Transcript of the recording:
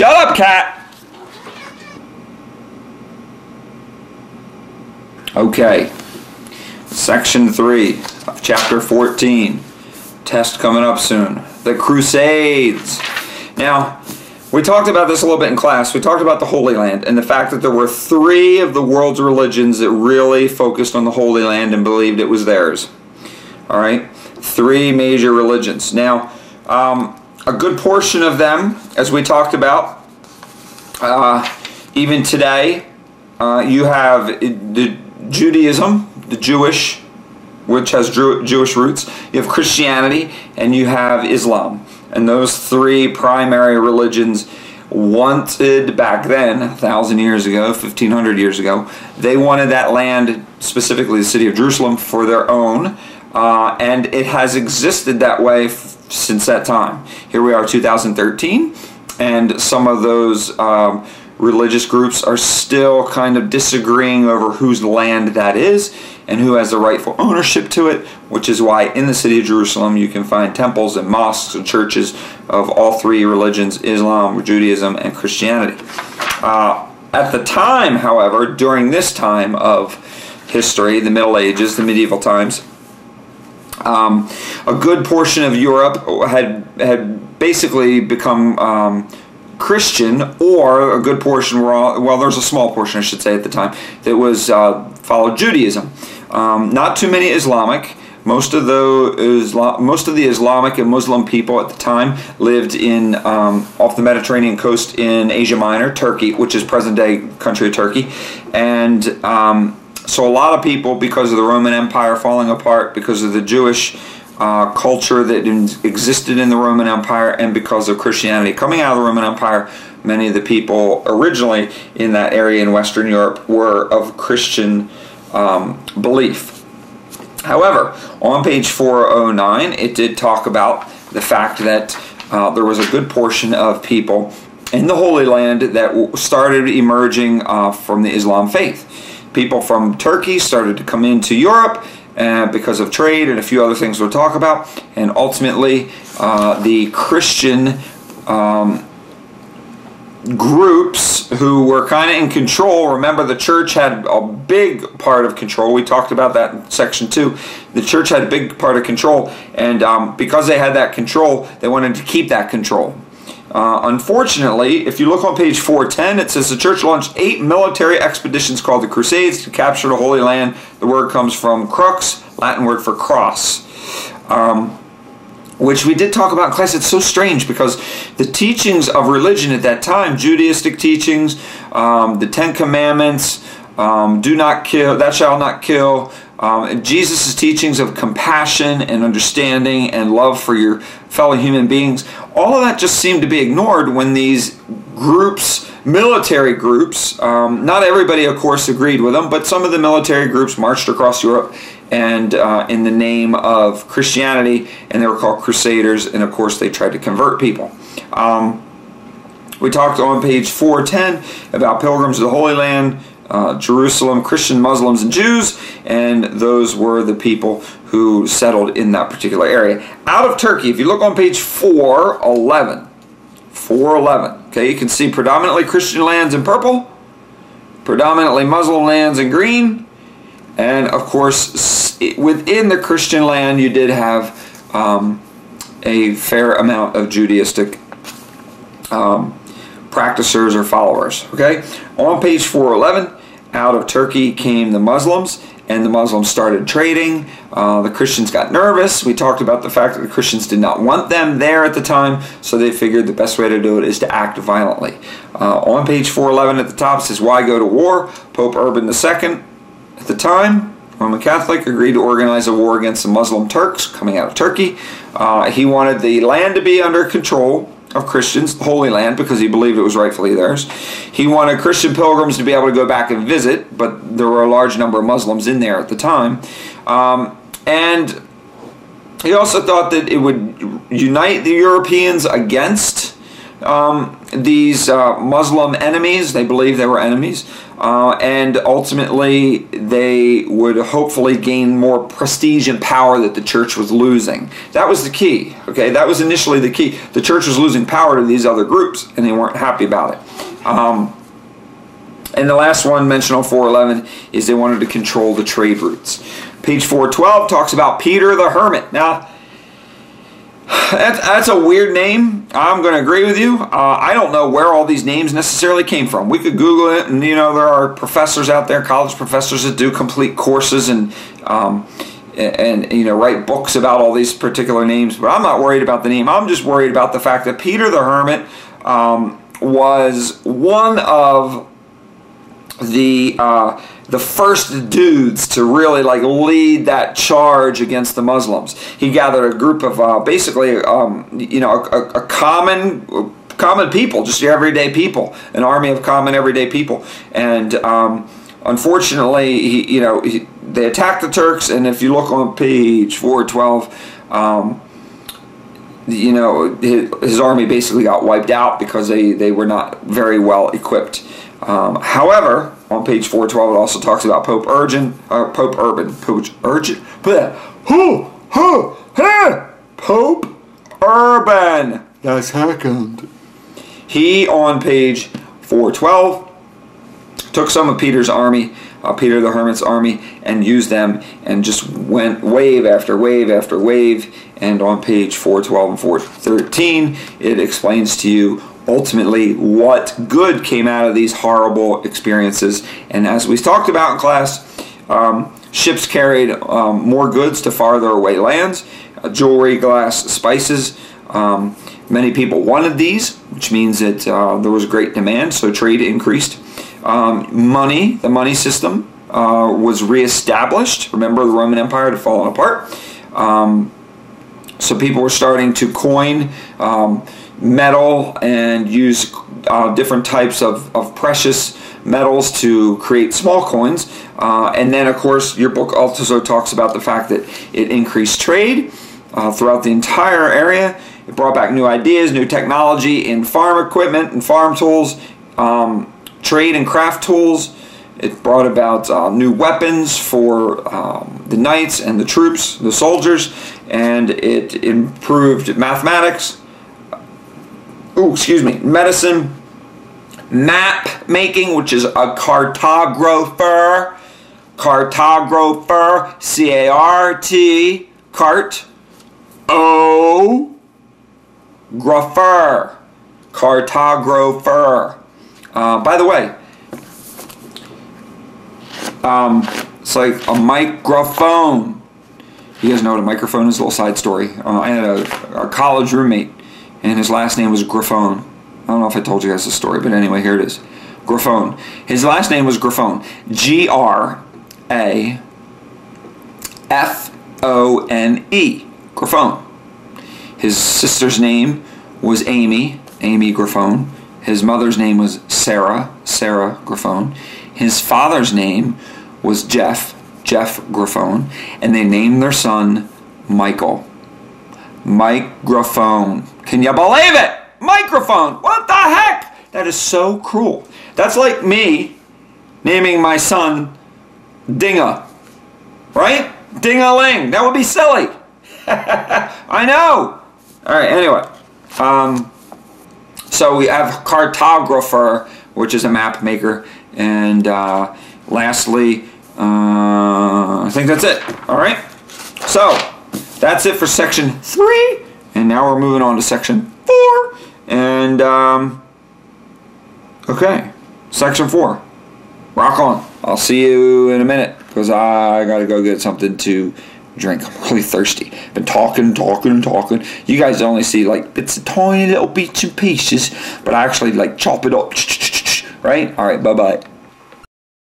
Shut up, cat! Okay. Section 3 of Chapter 14. Test coming up soon. The Crusades. Now, we talked about this a little bit in class. We talked about the Holy Land and the fact that there were 3 of the world's religions that really focused on the Holy Land and believed it was theirs. Alright? 3 major religions. Now, a good portion of them, as we talked about, even today, you have the Judaism, the Jewish, which has Jewish roots. You have Christianity, and you have Islam. And those 3 primary religions wanted back then, 1,000 years ago, 1,500 years ago, they wanted that land, specifically the city of Jerusalem, for their own. And it has existed that way since that time. Here we are, 2013, and some of those religious groups are still kind of disagreeing over whose land that is and who has the rightful ownership to it, which is why in the city of Jerusalem you can find temples and mosques and churches of all 3 religions, Islam, Judaism, and Christianity. At the time, however, during this time of history, the Middle Ages, the medieval times, a good portion of Europe had basically become Christian, or a good portion were well, there's a small portion, I should say, at the time that was followed Judaism. Not too many Islamic. Most of the Islamic and Muslim people at the time lived in off the Mediterranean coast in Asia Minor, Turkey, which is present-day country of Turkey, and so a lot of people, because of the Roman Empire falling apart, because of the Jewish culture that existed in the Roman Empire, and because of Christianity coming out of the Roman Empire, many of the people originally in that area in Western Europe were of Christian belief. However, on page 409, it did talk about the fact that there was a good portion of people in the Holy Land that started emerging from the Islam faith. People from Turkey started to come into Europe because of trade and a few other things we'll talk about, and ultimately the Christian groups who were kind of in control. Remember, the church had a big part of control. We talked about that in section 2. The church had a big part of control, and because they had that control, they wanted to keep that control. Unfortunately, if you look on page 410, it says the church launched 8 military expeditions called the Crusades to capture the Holy Land. The word comes from crux, Latin word for cross, which we did talk about in class. It's so strange because the teachings of religion at that time, Judaistic teachings, the 10 Commandments, do not kill, thou shalt not kill, Jesus' teachings of compassion and understanding and love for your fellow human beings, all of that just seemed to be ignored when these groups, military groups, not everybody of course agreed with them, but some of the military groups marched across Europe and in the name of Christianity, and they were called Crusaders, and of course they tried to convert people. We talked on page 410 about pilgrims to the Holy Land, Jerusalem, Christian, Muslims, and Jews, and those were the people who settled in that particular area. Out of Turkey, if you look on page 411, okay, you can see predominantly Christian lands in purple, predominantly Muslim lands in green, and of course within the Christian land you did have a fair amount of Judaistic practitioners or followers. Okay, on page 411, out of Turkey came the Muslims, and the Muslims started trading. The Christians got nervous. We talked about the fact that the Christians did not want them there at the time, so they figured the best way to do it is to act violently. On page 411 at the top says, why go to war? Pope Urban II at the time, Roman Catholic, agreed to organize a war against the Muslim Turks coming out of Turkey. He wanted the land to be under control of Christians, the Holy Land, because he believed it was rightfully theirs. He wanted Christian pilgrims to be able to go back and visit, but there were a large number of Muslims in there at the time. And he also thought that it would unite the Europeans against these Muslim enemies. They believed they were enemies. And ultimately, they would hopefully gain more prestige and power that the church was losing. That was the key. Okay, that was initially the key. The church was losing power to these other groups, and they weren't happy about it. And the last one mentioned on 411 is they wanted to control the trade routes. Page 412 talks about Peter the Hermit. Now, that's a weird name. I'm going to agree with you. I don't know where all these names necessarily came from. We could Google it, and there are professors out there, college professors, that do complete courses and write books about all these particular names. But I'm not worried about the name. I'm just worried about the fact that Peter the Hermit was one of the first dudes to really lead that charge against the Muslims. He gathered a group of basically a common people, just your everyday people, an army of common everyday people, and unfortunately they attacked the Turks. And if you look on page 412, his army basically got wiped out because they were not very well equipped. However, on page 412, it also talks about Pope Urban. Pope Urban. That's happened. He, on page 412, took some of Peter's army, Peter the Hermit's army, and used them, and just went wave after wave after wave. And on page 412 and 413, it explains to you ultimately what good came out of these horrible experiences. And as we talked about in class, ships carried more goods to farther away lands, jewelry, glass, spices. Many people wanted these, which means that there was great demand, so trade increased. Money, the money system, was reestablished. Remember, the Roman Empire had fallen apart. So people were starting to coin metal and use different types of precious metals to create small coins. And then, of course, your book also talks about the fact that it increased trade throughout the entire area. It brought back new ideas, new technology in farm equipment and farm tools, trade and craft tools. It brought about new weapons for the knights and the troops, the soldiers, and it improved mathematics, medicine, map making, which is a cartographer, C-A-R-T, cart, O, grapher, cartographer. By the way, it's like a microphone. You guys know what a microphone is? A little side story. I had a college roommate, and his last name was Graffone. I don't know if I told you guys the story, but anyway, here it is. Graffone. His last name was Graffone. G-R-A-F-O-N-E. Graffone. His sister's name was Amy Graffone. His mother's name was Sarah Graffone. His father's name was Jeff Graffone, and they named their son Michael. Microphone. Can you believe it? Microphone. What the heck? That is so cruel. That's like me naming my son Dinga. Right? Ding-a-ling. That would be silly. I know. All right, anyway. So we have cartographer, which is a map maker. And lastly, I think that's it. All right. So that's it for section 3. And now we're moving on to section 4. And okay, section 4. Rock on. I'll see you in a minute because I gotta go get something to drink. I'm really thirsty. Been talking. You guys only see bits of tiny little bits and pieces, but I actually chop it up. Right? All right. Bye bye.